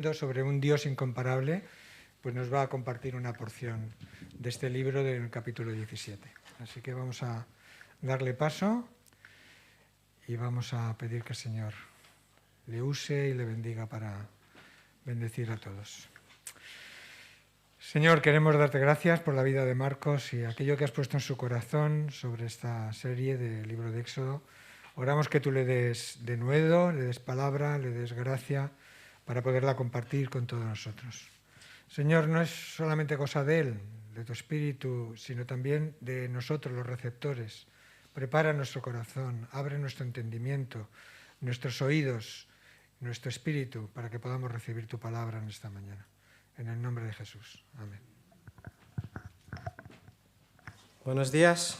sobre un Dios incomparable, pues nos va a compartir una porción de este libro del capítulo 17. Así que vamos a darle paso y vamos a pedir que el Señor le use y le bendiga para bendecir a todos. Señor, queremos darte gracias por la vida de Marcos y aquello que has puesto en su corazón sobre esta serie del libro de Éxodo. Oramos que tú le des denuedo, le des palabra, le des gracia para poderla compartir con todos nosotros. Señor, no es solamente cosa de Él, de tu Espíritu, sino también de nosotros, los receptores. Prepara nuestro corazón, abre nuestro entendimiento, nuestros oídos, nuestro espíritu, para que podamos recibir tu palabra en esta mañana. En el nombre de Jesús. Amén. Buenos días.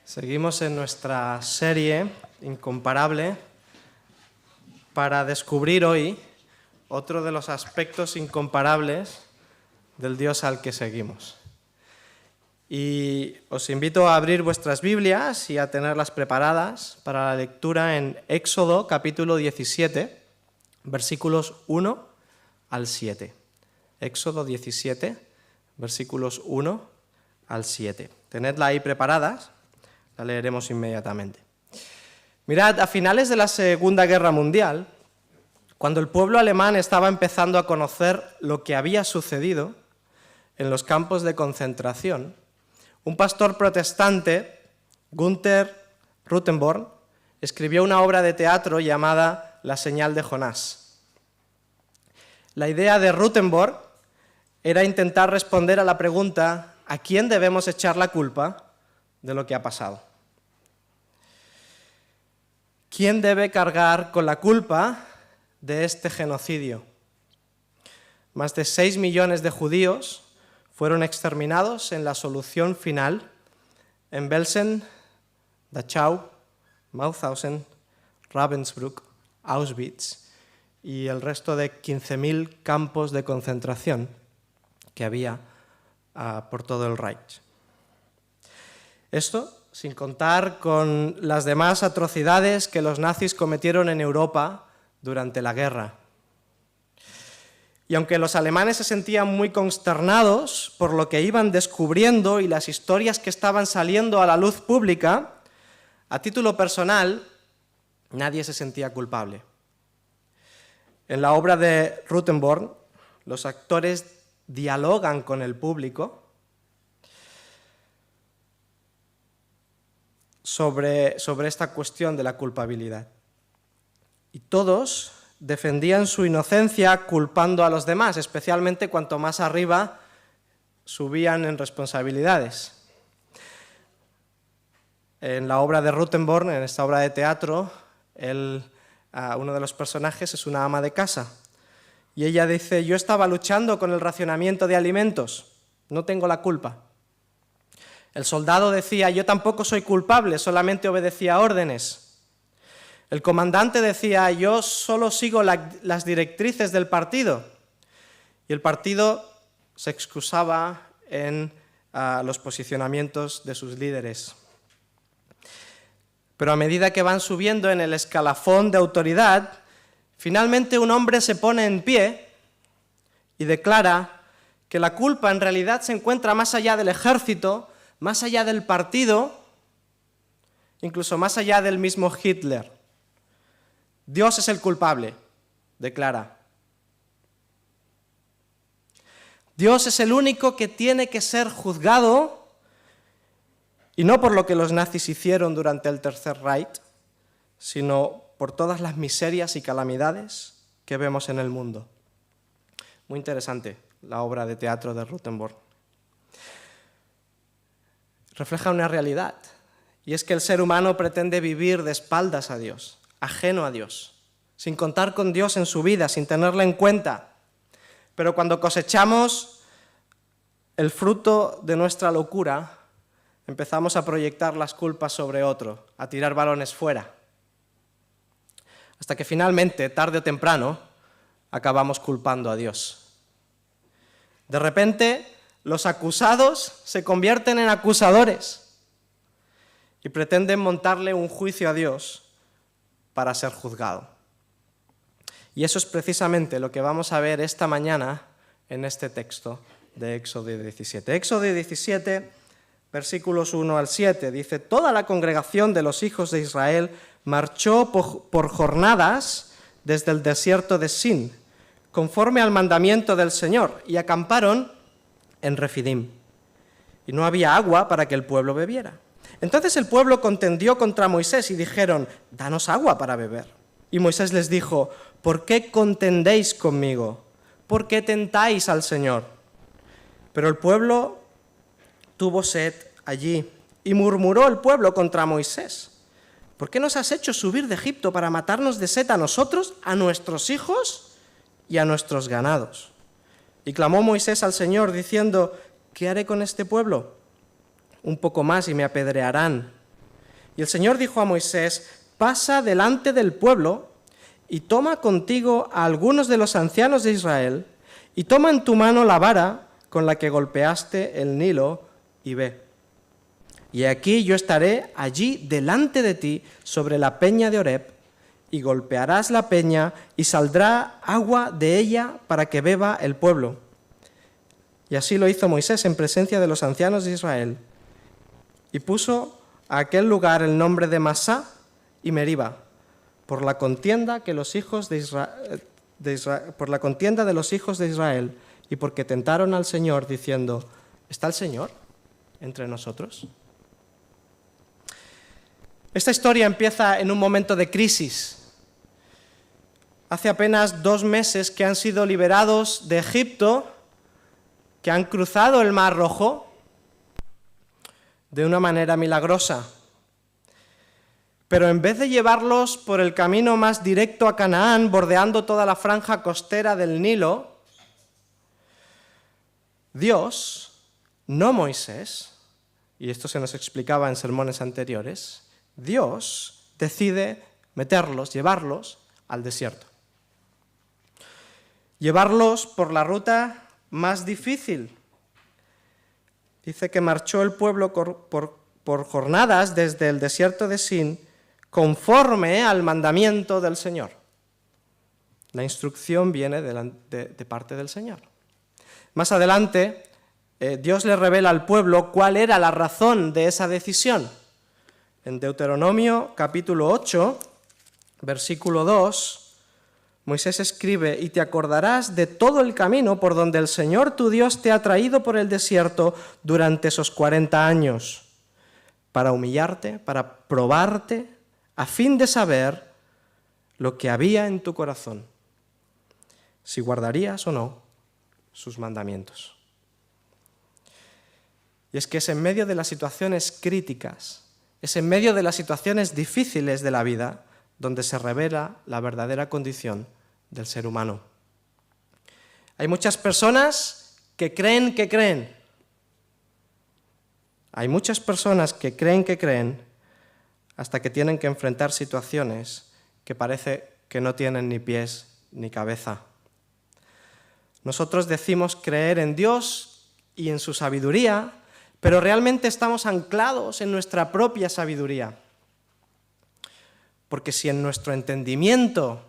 Seguimos en nuestra serie Incomparable para descubrir hoy otro de los aspectos incomparables del Dios al que seguimos. Y os invito a abrir vuestras Biblias y a tenerlas preparadas para la lectura en Éxodo capítulo 17, versículos 1 al 7. Éxodo 17, versículos 1 al 7. Tenedla ahí preparadas, la leeremos inmediatamente. Mirad, a finales de la Segunda Guerra Mundial, cuando el pueblo alemán estaba empezando a conocer lo que había sucedido en los campos de concentración, un pastor protestante, Günther Rutenborn, escribió una obra de teatro llamada La señal de Jonás. La idea de Rutenborn era intentar responder a la pregunta: ¿a quién debemos echar la culpa de lo que ha pasado? ¿Quién debe cargar con la culpa de este genocidio? Más de 6 millones de judíos fueron exterminados en la solución final en Belsen, Dachau, Mauthausen, Ravensbrück, Auschwitz y el resto de 15.000 campos de concentración que había por todo el Reich. Esto sin contar con las demás atrocidades que los nazis cometieron en Europa durante la guerra. Y aunque los alemanes se sentían muy consternados por lo que iban descubriendo y las historias que estaban saliendo a la luz pública, a título personal, nadie se sentía culpable. En la obra de Rutenborn, los actores dialogan con el público sobre esta cuestión de la culpabilidad. Y todos defendían su inocencia culpando a los demás, especialmente cuanto más arriba subían en responsabilidades. En la obra de Rutenborn, en esta obra de teatro, uno de los personajes es una ama de casa. Y ella dice: yo estaba luchando con el racionamiento de alimentos, no tengo la culpa. El soldado decía: yo tampoco soy culpable, solamente obedecía órdenes. El comandante decía: yo solo sigo las directrices del partido. Y el partido se excusaba en los posicionamientos de sus líderes. Pero a medida que van subiendo en el escalafón de autoridad, finalmente un hombre se pone en pie y declara que la culpa en realidad se encuentra más allá del ejército, más allá del partido, incluso más allá del mismo Hitler. Dios es el culpable, declara. Dios es el único que tiene que ser juzgado, y no por lo que los nazis hicieron durante el Tercer Reich, sino por todas las miserias y calamidades que vemos en el mundo. Muy interesante la obra de teatro de Rutenborn. Refleja una realidad, y es que el ser humano pretende vivir de espaldas a Dios, ajeno a Dios, sin contar con Dios en su vida, sin tenerla en cuenta. Pero cuando cosechamos el fruto de nuestra locura, empezamos a proyectar las culpas sobre otro, a tirar balones fuera, hasta que finalmente, tarde o temprano, acabamos culpando a Dios. De repente, los acusados se convierten en acusadores y pretenden montarle un juicio a Dios para ser juzgado. Y eso es precisamente lo que vamos a ver esta mañana en este texto de Éxodo 17. Éxodo 17, versículos 1 al 7, dice: toda la congregación de los hijos de Israel marchó por jornadas desde el desierto de Sin, conforme al mandamiento del Señor, y acamparon en Refidim. Y no había agua para que el pueblo bebiera. Entonces el pueblo contendió contra Moisés y dijeron: danos agua para beber. Y Moisés les dijo: ¿por qué contendéis conmigo? ¿Por qué tentáis al Señor? Pero el pueblo tuvo sed allí, y murmuró el pueblo contra Moisés: ¿por qué nos has hecho subir de Egipto para matarnos de sed a nosotros, a nuestros hijos y a nuestros ganados? Y clamó Moisés al Señor diciendo: ¿qué haré con este pueblo? Un poco más y me apedrearán. Y el Señor dijo a Moisés: pasa delante del pueblo y toma contigo a algunos de los ancianos de Israel, y toma en tu mano la vara con la que golpeaste el Nilo, y ve. Y aquí yo estaré allí delante de ti sobre la peña de Horeb, y golpearás la peña y saldrá agua de ella para que beba el pueblo. Y así lo hizo Moisés en presencia de los ancianos de Israel, y puso a aquel lugar el nombre de Masá y Meriba, por la contienda de los hijos de Israel, y porque tentaron al Señor diciendo: ¿está el Señor entre nosotros? Esta historia empieza en un momento de crisis. Hace apenas 2 meses que han sido liberados de Egipto, que han cruzado el Mar Rojo de una manera milagrosa. Pero en vez de llevarlos por el camino más directo a Canaán, bordeando toda la franja costera del Nilo, Dios, no Moisés, y esto se nos explicaba en sermones anteriores, Dios decide llevarlos al desierto. Llevarlos por la ruta más difícil. Dice que marchó el pueblo por jornadas desde el desierto de Sin, conforme al mandamiento del Señor. La instrucción viene de parte del Señor. Más adelante, Dios le revela al pueblo cuál era la razón de esa decisión. En Deuteronomio capítulo 8, versículo 2, Moisés escribe: y te acordarás de todo el camino por donde el Señor tu Dios te ha traído por el desierto durante esos 40 años, para humillarte, para probarte, a fin de saber lo que había en tu corazón, si guardarías o no sus mandamientos. Y es que es en medio de las situaciones críticas, es en medio de las situaciones difíciles de la vida donde se revela la verdadera condición del ser humano. Hay muchas personas que creen que creen. Hay muchas personas que creen hasta que tienen que enfrentar situaciones que parece que no tienen ni pies ni cabeza. Nosotros decimos creer en Dios y en su sabiduría, pero realmente estamos anclados en nuestra propia sabiduría. Porque si en nuestro entendimiento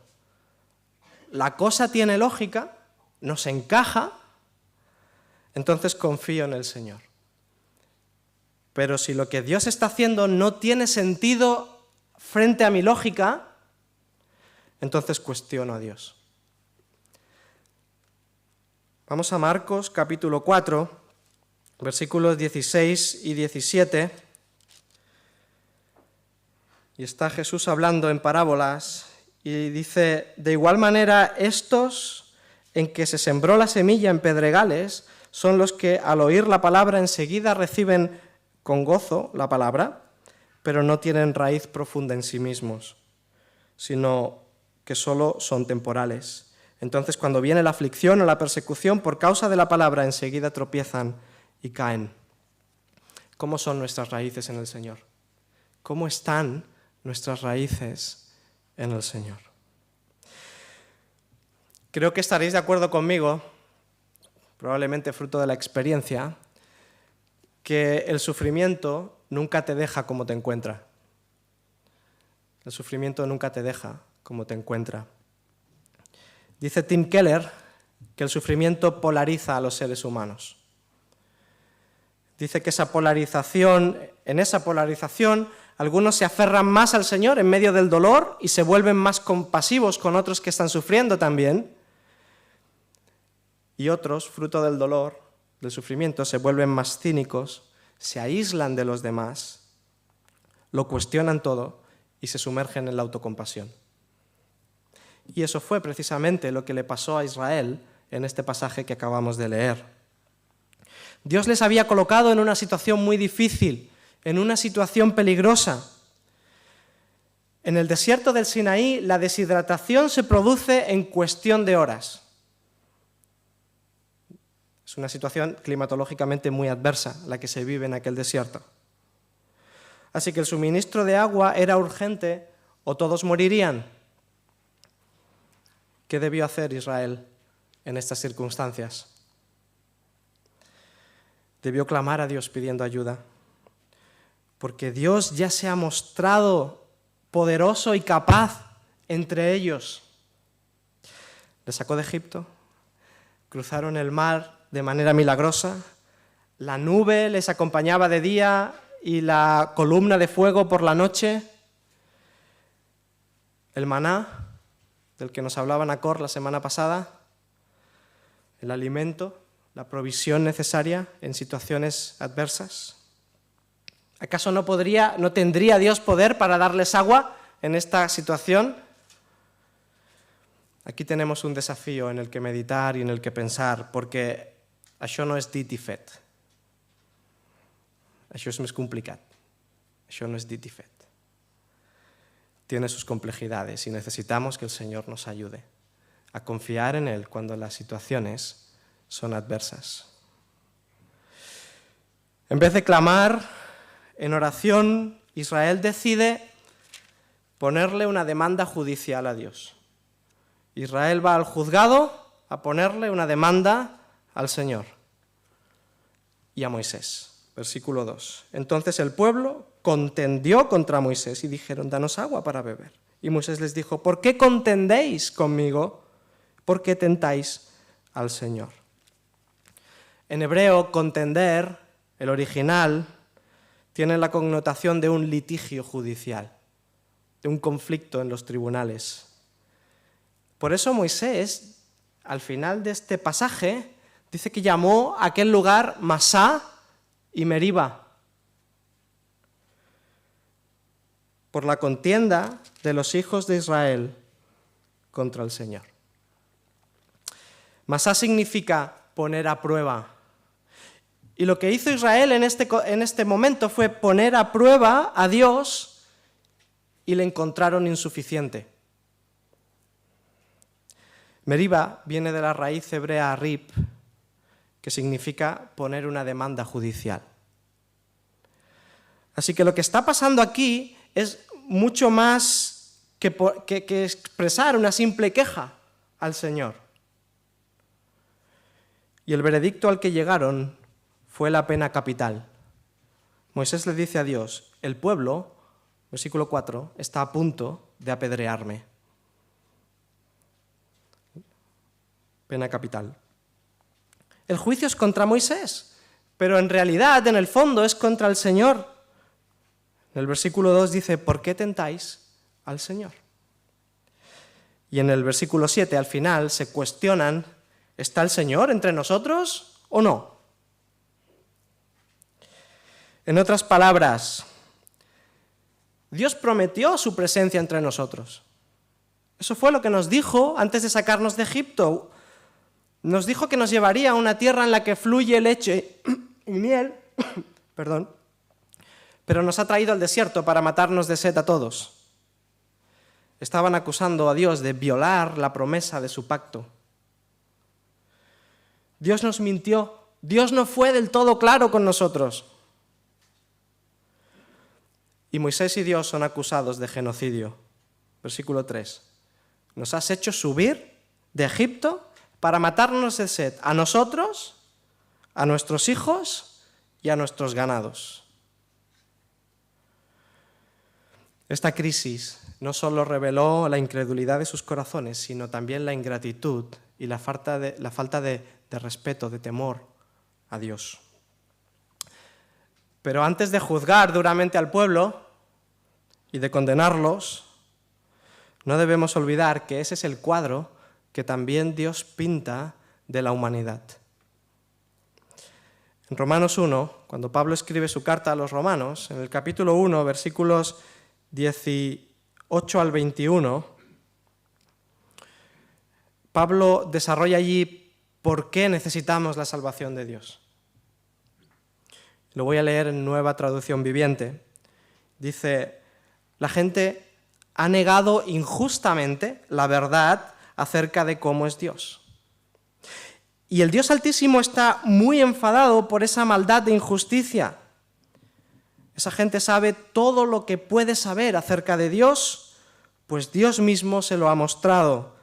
la cosa tiene lógica, nos encaja, entonces confío en el Señor. Pero si lo que Dios está haciendo no tiene sentido frente a mi lógica, entonces cuestiono a Dios. Vamos a Marcos capítulo 4, versículos 16 y 17. Y está Jesús hablando en parábolas y dice: de igual manera, estos en que se sembró la semilla en pedregales son los que al oír la palabra enseguida reciben con gozo la palabra, pero no tienen raíz profunda en sí mismos, sino que solo son temporales. Entonces, cuando viene la aflicción o la persecución por causa de la palabra, enseguida tropiezan y caen. ¿Cómo son nuestras raíces en el Señor? ¿Cómo están nuestras raíces en el Señor? Creo que estaréis de acuerdo conmigo, probablemente fruto de la experiencia, que el sufrimiento nunca te deja como te encuentra. El sufrimiento nunca te deja como te encuentra. Dice Tim Keller que el sufrimiento polariza a los seres humanos. Dice que en esa polarización, algunos se aferran más al Señor en medio del dolor y se vuelven más compasivos con otros que están sufriendo también. Y otros, fruto del dolor, del sufrimiento, se vuelven más cínicos, se aíslan de los demás, lo cuestionan todo y se sumergen en la autocompasión. Y eso fue precisamente lo que le pasó a Israel en este pasaje que acabamos de leer. Dios les había colocado en una situación muy difícil, en una situación peligrosa. En el desierto del Sinaí, la deshidratación se produce en cuestión de horas. Es una situación climatológicamente muy adversa la que se vive en aquel desierto. Así que el suministro de agua era urgente o todos morirían. ¿Qué debió hacer Israel en estas circunstancias? Debió clamar a Dios pidiendo ayuda, porque Dios ya se ha mostrado poderoso y capaz entre ellos. Les sacó de Egipto, cruzaron el mar de manera milagrosa, la nube les acompañaba de día y la columna de fuego por la noche, el maná, del que nos hablaba Nacor la semana pasada, el alimento, la provisión necesaria en situaciones adversas. ¿Acaso no tendría Dios poder para darles agua en esta situación? Aquí tenemos un desafío en el que meditar y en el que pensar, porque això no és dit i fet. Això és més complicat. Això no es dit i fet. Tiene sus complejidades y necesitamos que el Señor nos ayude a confiar en Él cuando las situaciones son adversas. En vez de clamar en oración, Israel decide ponerle una demanda judicial a Dios. Israel va al juzgado a ponerle una demanda al Señor y a Moisés. Versículo 2. Entonces el pueblo contendió contra Moisés y dijeron, danos agua para beber. Y Moisés les dijo, ¿por qué contendéis conmigo? ¿Por qué tentáis al Señor? En hebreo, contender, el original, tiene la connotación de un litigio judicial, de un conflicto en los tribunales. Por eso Moisés, al final de este pasaje, dice que llamó a aquel lugar Masá y Meriba, por la contienda de los hijos de Israel contra el Señor. Masá significa poner a prueba. Y lo que hizo Israel en este momento fue poner a prueba a Dios y le encontraron insuficiente. Meriba viene de la raíz hebrea rib, que significa poner una demanda judicial. Así que lo que está pasando aquí es mucho más que expresar una simple queja al Señor. Y el veredicto al que llegaron fue la pena capital. Moisés le dice a Dios, el pueblo, versículo 4, está a punto de apedrearme. Pena capital. El juicio es contra Moisés, pero en realidad, en el fondo, es contra el Señor. En el versículo 2 dice, ¿por qué tentáis al Señor? Y en el versículo 7, al final, se cuestionan, ¿está el Señor entre nosotros o no? En otras palabras, Dios prometió su presencia entre nosotros. Eso fue lo que nos dijo antes de sacarnos de Egipto. Nos dijo que nos llevaría a una tierra en la que fluye leche y miel, pero nos ha traído al desierto para matarnos de sed a todos. Estaban acusando a Dios de violar la promesa de su pacto. Dios nos mintió, Dios no fue del todo claro con nosotros. Y Moisés y Dios son acusados de genocidio. Versículo 3. Nos has hecho subir de Egipto para matarnos de sed a nosotros, a nuestros hijos y a nuestros ganados. Esta crisis no solo reveló la incredulidad de sus corazones, sino también la ingratitud y la falta de respeto, de temor a Dios. Pero antes de juzgar duramente al pueblo y de condenarlos, no debemos olvidar que ese es el cuadro que también Dios pinta de la humanidad. En Romanos 1, cuando Pablo escribe su carta a los romanos, en el capítulo 1, versículos 18 al 21, Pablo desarrolla allí por qué necesitamos la salvación de Dios. Lo voy a leer en Nueva Traducción Viviente. Dice: la gente ha negado injustamente la verdad acerca de cómo es Dios. Y el Dios Altísimo está muy enfadado por esa maldad de injusticia. Esa gente sabe todo lo que puede saber acerca de Dios, pues Dios mismo se lo ha mostrado.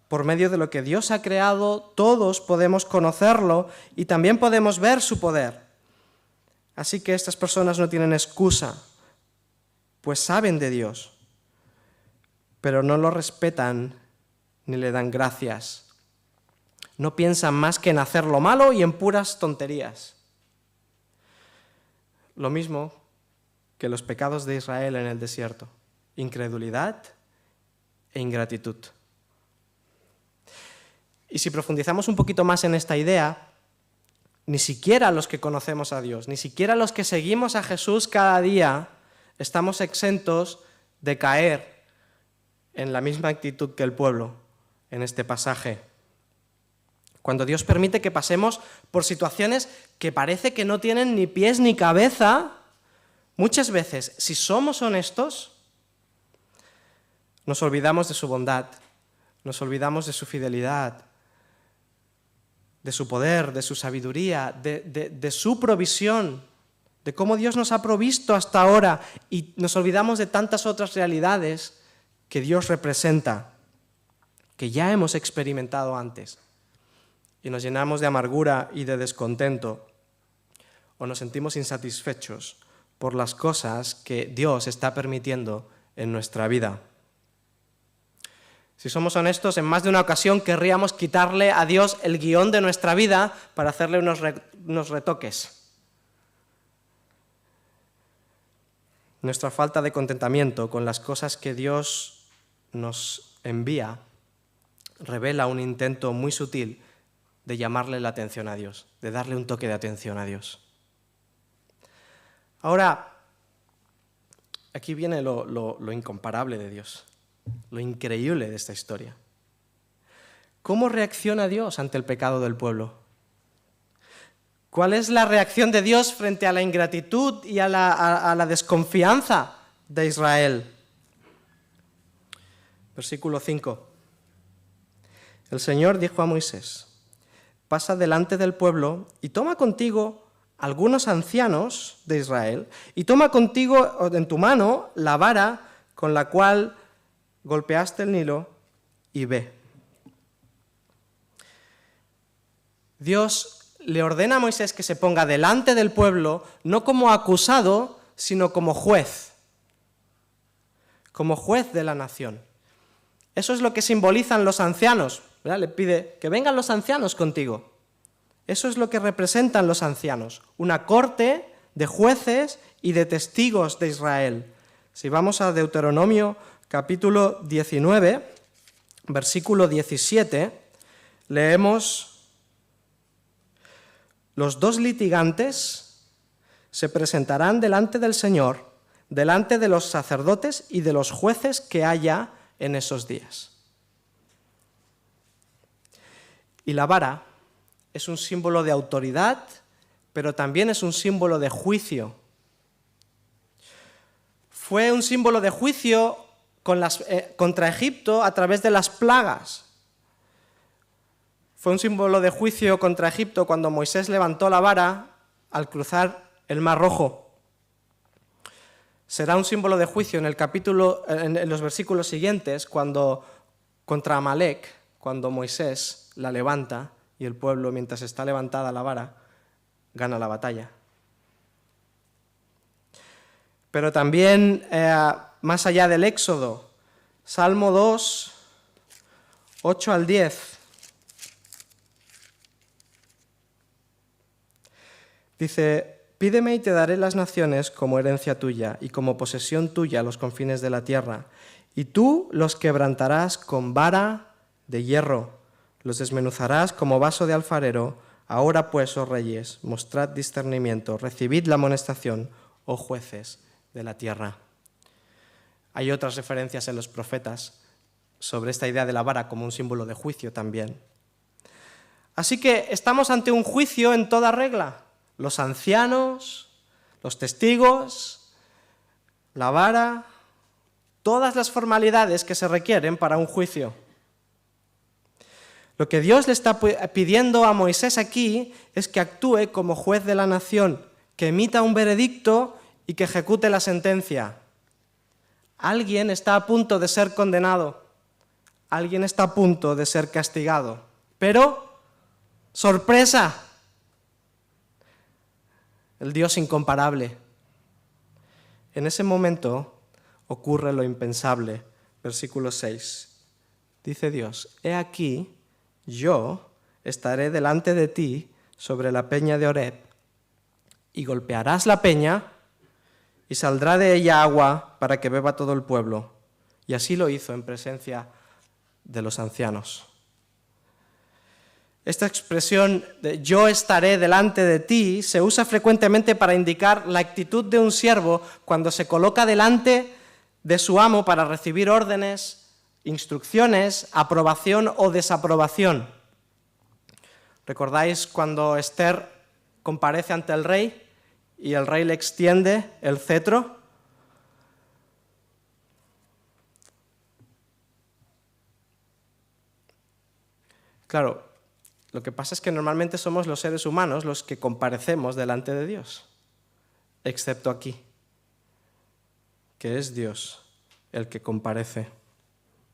Por medio de lo que Dios ha creado, todos podemos conocerlo y también podemos ver su poder. Así que estas personas no tienen excusa, pues saben de Dios, pero no lo respetan ni le dan gracias. No piensan más que en hacer lo malo y en puras tonterías. Lo mismo que los pecados de Israel en el desierto: incredulidad e ingratitud. Y si profundizamos un poquito más en esta idea, ni siquiera los que conocemos a Dios, ni siquiera los que seguimos a Jesús cada día, estamos exentos de caer en la misma actitud que el pueblo en este pasaje. Cuando Dios permite que pasemos por situaciones que parece que no tienen ni pies ni cabeza, muchas veces, si somos honestos, nos olvidamos de su bondad, nos olvidamos de su fidelidad, de su poder, de su sabiduría, de su provisión, de cómo Dios nos ha provisto hasta ahora, y nos olvidamos de tantas otras realidades que Dios representa, que ya hemos experimentado antes, y nos llenamos de amargura y de descontento, o nos sentimos insatisfechos por las cosas que Dios está permitiendo en nuestra vida. Si somos honestos, en más de una ocasión querríamos quitarle a Dios el guión de nuestra vida para hacerle unos retoques. Nuestra falta de contentamiento con las cosas que Dios nos envía revela un intento muy sutil de llamarle la atención a Dios, de darle un toque de atención a Dios. Ahora, aquí viene lo incomparable de Dios, lo increíble de esta historia. ¿Cómo reacciona Dios ante el pecado del pueblo? ¿Cuál es la reacción de Dios frente a la ingratitud y a la desconfianza de Israel? Versículo 5. El Señor dijo a Moisés: pasa delante del pueblo y toma contigo algunos ancianos de Israel y toma contigo en tu mano la vara con la cual golpeaste el Nilo y ve. Dios le ordena a Moisés que se ponga delante del pueblo, no como acusado, sino como juez de la nación. Eso es lo que simbolizan los ancianos, ¿verdad? Le pide que vengan los ancianos contigo. Eso es lo que representan los ancianos, una corte de jueces y de testigos de Israel. Si vamos a Deuteronomio capítulo 19, versículo 17, leemos: los dos litigantes se presentarán delante del Señor, delante de los sacerdotes y de los jueces que haya en esos días. Y la vara es un símbolo de autoridad, pero también es un símbolo de juicio. Fue un símbolo de juicio contra Egipto a través de las plagas. Fue un símbolo de juicio contra Egipto cuando Moisés levantó la vara al cruzar el Mar Rojo. Será un símbolo de juicio en los versículos siguientes, contra Amalek, cuando Moisés la levanta y el pueblo, mientras está levantada la vara, gana la batalla. Pero también más allá del Éxodo. Salmo 2, 8 al 10. Dice: pídeme y te daré las naciones como herencia tuya y como posesión tuya los confines de la tierra. Y tú los quebrantarás con vara de hierro, los desmenuzarás como vaso de alfarero. Ahora pues, oh reyes, mostrad discernimiento, recibid la amonestación, oh jueces de la tierra. Hay otras referencias en los profetas sobre esta idea de la vara como un símbolo de juicio también. Así que estamos ante un juicio en toda regla. Los ancianos, los testigos, la vara, todas las formalidades que se requieren para un juicio. Lo que Dios le está pidiendo a Moisés aquí es que actúe como juez de la nación, que emita un veredicto y que ejecute la sentencia. Alguien está a punto de ser condenado, alguien está a punto de ser castigado, pero, ¡sorpresa!, el Dios incomparable. En ese momento ocurre lo impensable. Versículo 6. Dice Dios: he aquí, yo estaré delante de ti sobre la peña de Horeb, y golpearás la peña, y saldrá de ella agua para que beba todo el pueblo. Y así lo hizo en presencia de los ancianos. Esta expresión de yo estaré delante de ti se usa frecuentemente para indicar la actitud de un siervo cuando se coloca delante de su amo para recibir órdenes, instrucciones, aprobación o desaprobación. ¿Recordáis cuando Esther comparece ante el rey y el rey le extiende el cetro? Claro, lo que pasa es que normalmente somos los seres humanos los que comparecemos delante de Dios, excepto aquí, que es Dios el que comparece.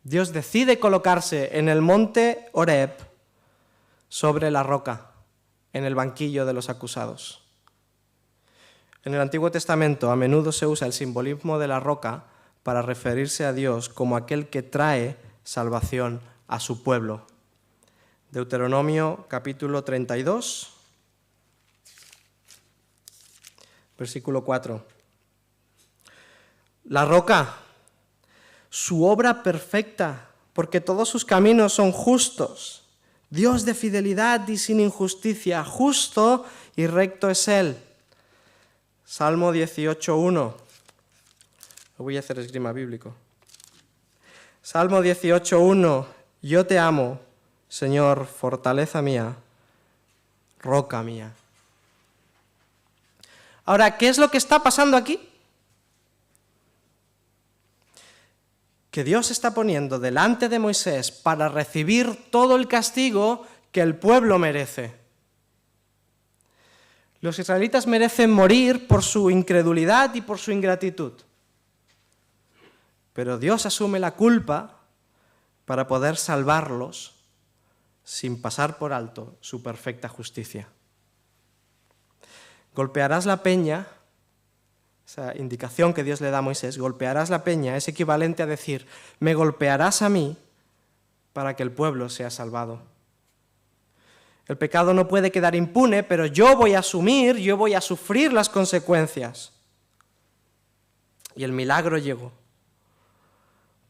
Dios decide colocarse en el monte Horeb sobre la roca, en el banquillo de los acusados. En el Antiguo Testamento a menudo se usa el simbolismo de la roca para referirse a Dios como aquel que trae salvación a su pueblo. Deuteronomio capítulo 32, versículo 4. La roca, su obra perfecta, porque todos sus caminos son justos. Dios de fidelidad y sin injusticia, justo y recto es Él. Salmo 18.1. Voy a hacer esgrima bíblico. Salmo 18.1. Yo te amo, Señor, fortaleza mía, roca mía. Ahora, ¿qué es lo que está pasando aquí? Que Dios está poniendo delante de Moisés para recibir todo el castigo que el pueblo merece. Los israelitas merecen morir por su incredulidad y por su ingratitud. Pero Dios asume la culpa para poder salvarlos sin pasar por alto su perfecta justicia. Golpearás la peña, esa indicación que Dios le da a Moisés, golpearás la peña, es equivalente a decir, me golpearás a mí para que el pueblo sea salvado. El pecado no puede quedar impune, pero yo voy a asumir, yo voy a sufrir las consecuencias. Y el milagro llegó,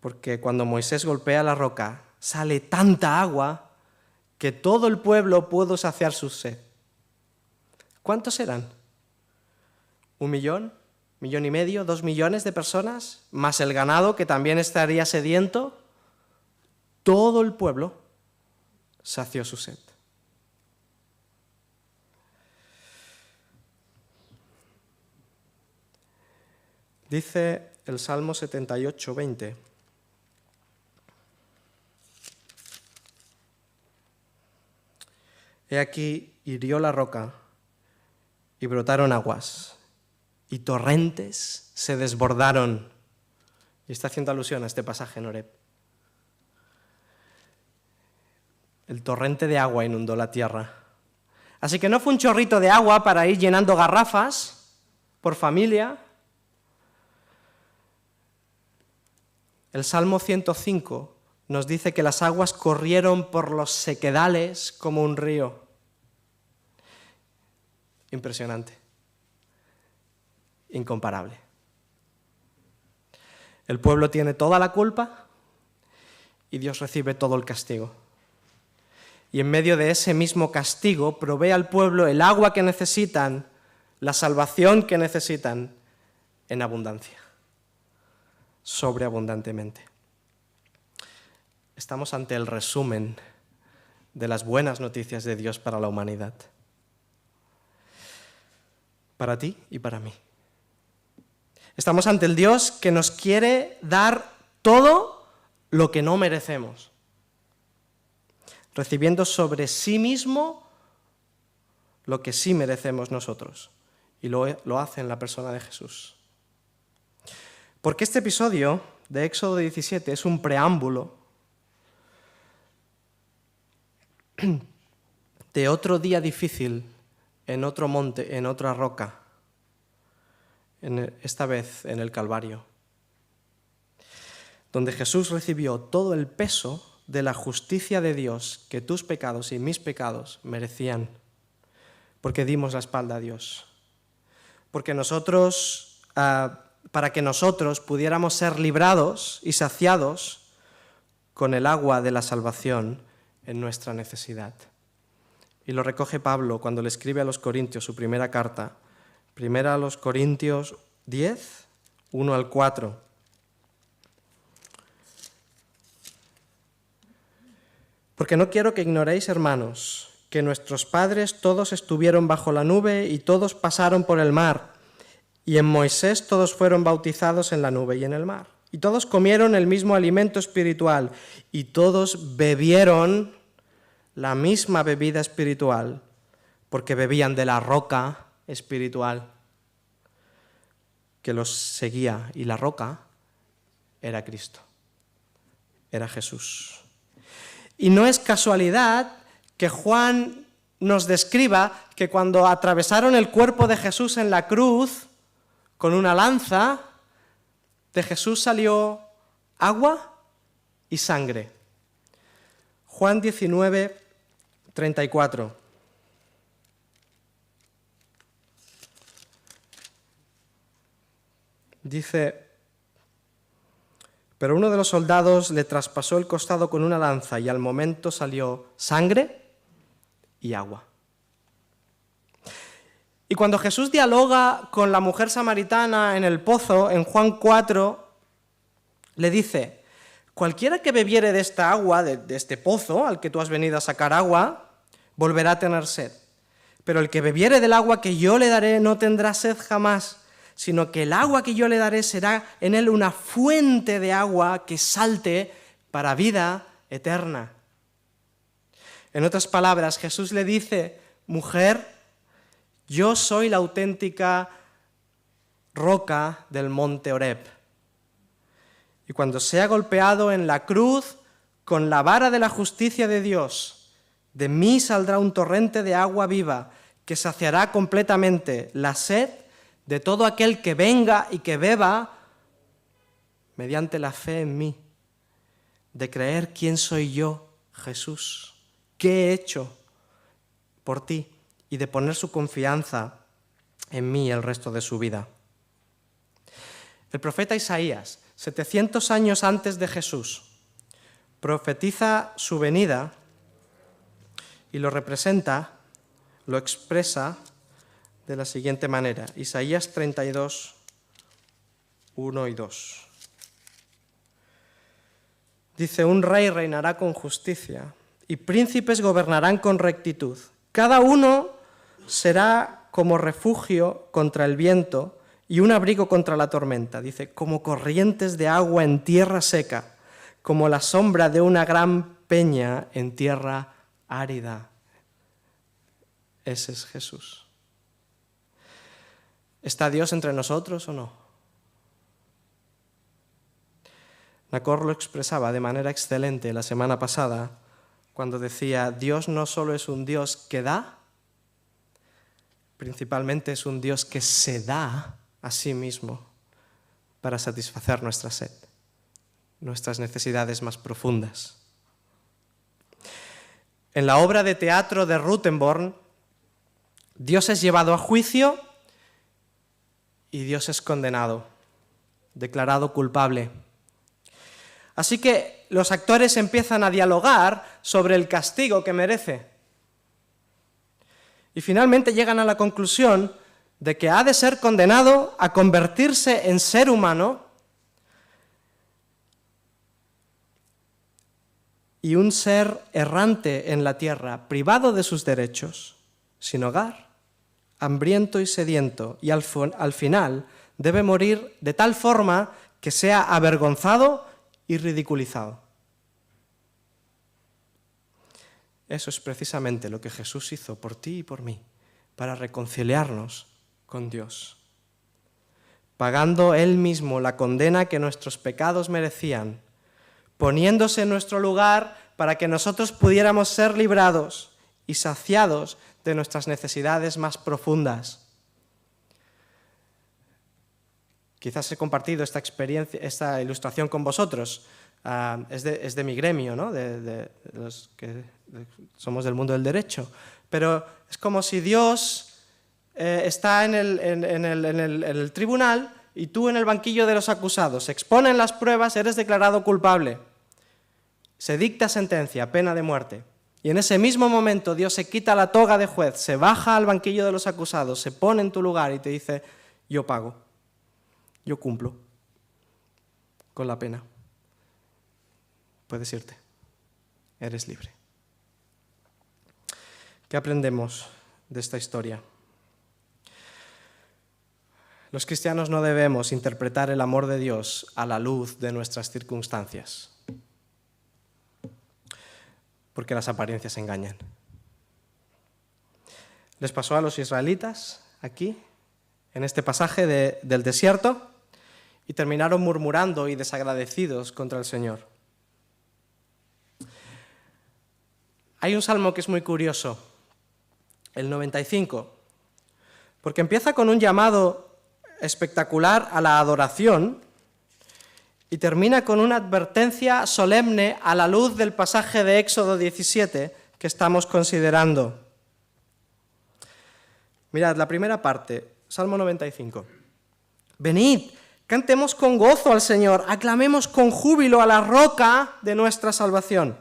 porque cuando Moisés golpea la roca, sale tanta agua que todo el pueblo pudo saciar su sed. ¿Cuántos eran? ¿1 millón? ¿1,5 millones? ¿2 millones de personas? Más el ganado que también estaría sediento. Todo el pueblo sació su sed. Dice el Salmo 78:20. He aquí hirió la roca y brotaron aguas y torrentes se desbordaron. Y está haciendo alusión a este pasaje en Horeb. El torrente de agua inundó la tierra. Así que no fue un chorrito de agua para ir llenando garrafas por familia. El Salmo 105 nos dice que las aguas corrieron por los sequedales como un río. Impresionante. Incomparable. El pueblo tiene toda la culpa y Dios recibe todo el castigo. Y en medio de ese mismo castigo provee al pueblo el agua que necesitan, la salvación que necesitan en abundancia, sobreabundantemente. Estamos ante el resumen de las buenas noticias de Dios para la humanidad, para ti y para mí. Estamos ante el Dios que nos quiere dar todo lo que no merecemos, recibiendo sobre sí mismo lo que sí merecemos nosotros, y lo hace en la persona de Jesús. Porque este episodio de Éxodo 17 es un preámbulo de otro día difícil en otro monte, en otra roca, esta vez en el Calvario, donde Jesús recibió todo el peso de la justicia de Dios que tus pecados y mis pecados merecían, porque dimos la espalda a Dios, porque nosotros, para que nosotros pudiéramos ser librados y saciados con el agua de la salvación en nuestra necesidad. Y lo recoge Pablo cuando le escribe a los Corintios su primera carta, primera a los Corintios 10, 1 al 4. Porque no quiero que ignoréis, hermanos, que nuestros padres todos estuvieron bajo la nube y todos pasaron por el mar, y en Moisés todos fueron bautizados en la nube y en el mar. Y todos comieron el mismo alimento espiritual, y todos bebieron la misma bebida espiritual, porque bebían de la roca espiritual que los seguía, y la roca era Cristo, era Jesús. Y no es casualidad que Juan nos describa que cuando atravesaron el cuerpo de Jesús en la cruz con una lanza, de Jesús salió agua y sangre. Juan 19, 34. Dice: pero uno de los soldados le traspasó el costado con una lanza y al momento salió sangre y agua. Y cuando Jesús dialoga con la mujer samaritana en el pozo, en Juan 4, le dice: cualquiera que bebiere de esta agua, de este pozo al que tú has venido a sacar agua, volverá a tener sed. Pero el que bebiere del agua que yo le daré no tendrá sed jamás, sino que el agua que yo le daré será en él una fuente de agua que salte para vida eterna. En otras palabras, Jesús le dice: mujer, yo soy la auténtica roca del monte Horeb. Y cuando sea golpeado en la cruz con la vara de la justicia de Dios, de mí saldrá un torrente de agua viva que saciará completamente la sed de todo aquel que venga y que beba mediante la fe en mí, de creer quién soy yo, Jesús, qué he hecho por ti, y de poner su confianza en mí el resto de su vida. El profeta Isaías, 700 años antes de Jesús, profetiza su venida y lo representa, lo expresa de la siguiente manera. Isaías 32, 1 y 2. Dice: un rey reinará con justicia y príncipes gobernarán con rectitud. Cada uno será como refugio contra el viento y un abrigo contra la tormenta. Dice: como corrientes de agua en tierra seca, como la sombra de una gran peña en tierra árida. Ese es Jesús. ¿Está Dios entre nosotros o no? Nacor lo expresaba de manera excelente la semana pasada cuando decía: Dios no solo es un Dios que da, principalmente es un Dios que se da a sí mismo para satisfacer nuestra sed. nuestras necesidades más profundas. En la obra de teatro de Rothenborn, Dios es llevado a juicio y Dios es condenado, declarado culpable. Así que los actores empiezan a dialogar sobre el castigo que merece. Y finalmente llegan a la conclusión de que ha de ser condenado a convertirse en ser humano y un ser errante en la tierra, privado de sus derechos, sin hogar, hambriento y sediento, y al final debe morir de tal forma que sea avergonzado y ridiculizado. Eso es precisamente lo que Jesús hizo por ti y por mí, para reconciliarnos con Dios, pagando Él mismo la condena que nuestros pecados merecían, poniéndose en nuestro lugar para que nosotros pudiéramos ser librados y saciados de nuestras necesidades más profundas. Quizás he compartido esta experiencia, esta ilustración con vosotros. Es de mi gremio, ¿no? de los que somos del mundo del derecho. Pero es como si Dios está en el tribunal y tú en el banquillo de los acusados. Se exponen las pruebas, eres declarado culpable. Se dicta sentencia, pena de muerte. Y en ese mismo momento Dios se quita la toga de juez, se baja al banquillo de los acusados, se pone en tu lugar y te dice: yo pago, yo cumplo con la pena. Puedes irte, eres libre. ¿Qué aprendemos de esta historia? Los cristianos no debemos interpretar el amor de Dios a la luz de nuestras circunstancias, porque las apariencias engañan. Les pasó a los israelitas aquí, en este pasaje del desierto, y terminaron murmurando y desagradecidos contra el Señor. Hay un salmo que es muy curioso, el 95, porque empieza con un llamado espectacular a la adoración y termina con una advertencia solemne a la luz del pasaje de Éxodo 17 que estamos considerando. Mirad, la primera parte, Salmo 95. Venid, cantemos con gozo al Señor, aclamemos con júbilo a la roca de nuestra salvación.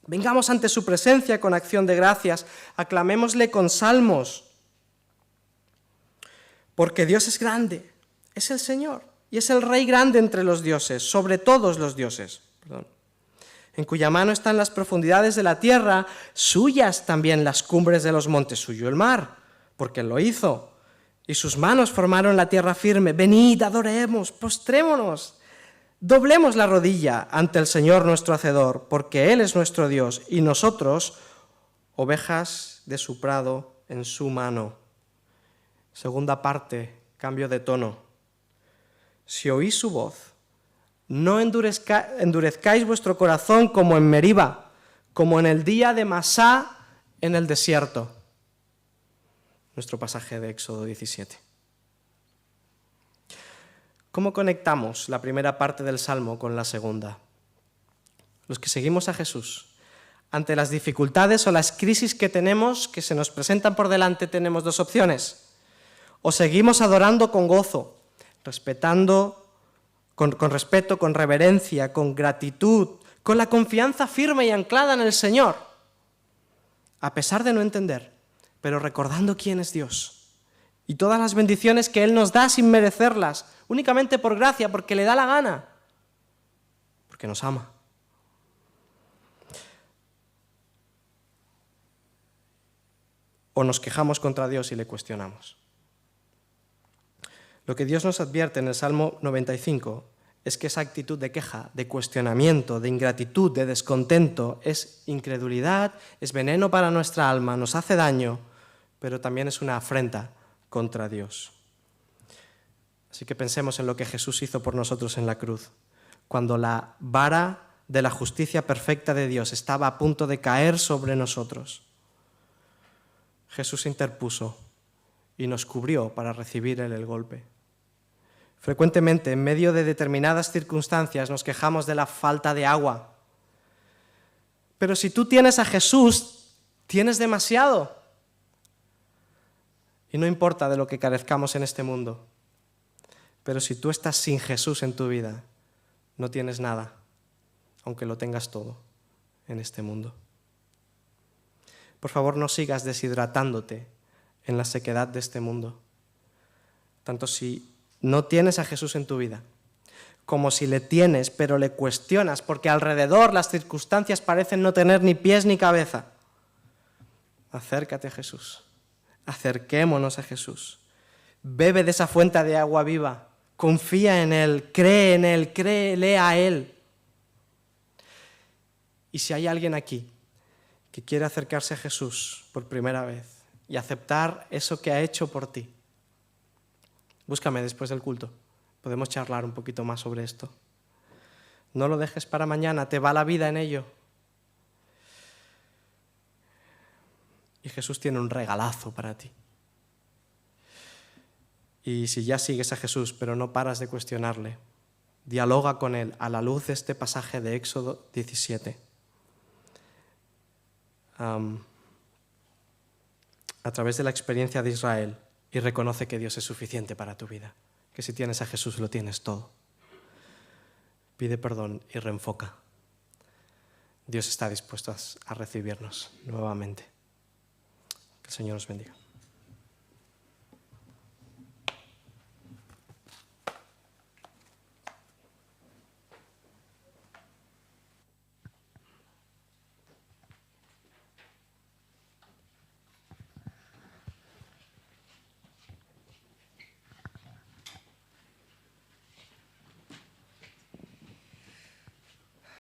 Vengamos ante su presencia con acción de gracias, aclamémosle con salmos. Porque Dios es grande, es el Señor, y es el Rey grande entre los dioses, sobre todos los dioses, en cuya mano están las profundidades de la tierra, suyas también las cumbres de los montes, suyo el mar, porque Él lo hizo, y sus manos formaron la tierra firme. Venid, adoremos, postrémonos, doblemos la rodilla ante el Señor nuestro Hacedor, porque Él es nuestro Dios, y nosotros, ovejas de su prado en su mano. Segunda parte, cambio de tono. Si oís su voz, no endurezcáis vuestro corazón como en Meriba, como en el día de Masá en el desierto. Nuestro pasaje de Éxodo 17. ¿Cómo conectamos la primera parte del Salmo con la segunda? Los que seguimos a Jesús, ante las dificultades o las crisis que tenemos, que se nos presentan por delante, tenemos dos opciones. O seguimos adorando con gozo, respetando, con respeto, con reverencia, con gratitud, con la confianza firme y anclada en el Señor, a pesar de no entender, pero recordando quién es Dios y todas las bendiciones que Él nos da sin merecerlas, únicamente por gracia, porque le da la gana, porque nos ama. O nos quejamos contra Dios y le cuestionamos. Lo que Dios nos advierte en el Salmo 95 es que esa actitud de queja, de cuestionamiento, de ingratitud, de descontento, es incredulidad, es veneno para nuestra alma, nos hace daño, pero también es una afrenta contra Dios. Así que pensemos en lo que Jesús hizo por nosotros en la cruz, cuando la vara de la justicia perfecta de Dios estaba a punto de caer sobre nosotros. Jesús interpuso y nos cubrió para recibir Él el golpe. Frecuentemente, en medio de determinadas circunstancias, nos quejamos de la falta de agua. Pero si tú tienes a Jesús, tienes demasiado. Y no importa de lo que carezcamos en este mundo. Pero si tú estás sin Jesús en tu vida, no tienes nada, aunque lo tengas todo en este mundo. Por favor, no sigas deshidratándote en la sequedad de este mundo. Tanto si no tienes a Jesús en tu vida, como si le tienes, pero le cuestionas, porque alrededor las circunstancias parecen no tener ni pies ni cabeza. Acércate a Jesús, acerquémonos a Jesús. Bebe de esa fuente de agua viva, confía en Él, créele a Él. Y si hay alguien aquí que quiere acercarse a Jesús por primera vez y aceptar eso que ha hecho por ti, búscame después del culto. Podemos charlar un poquito más sobre esto. No lo dejes para mañana, te va la vida en ello. Y Jesús tiene un regalazo para ti. Y si ya sigues a Jesús, pero no paras de cuestionarle, dialoga con Él a la luz de este pasaje de Éxodo 17. A través de la experiencia de Israel, y reconoce que Dios es suficiente para tu vida, que si tienes a Jesús lo tienes todo. Pide perdón y reenfoca. Dios está dispuesto a recibirnos nuevamente. Que el Señor nos bendiga.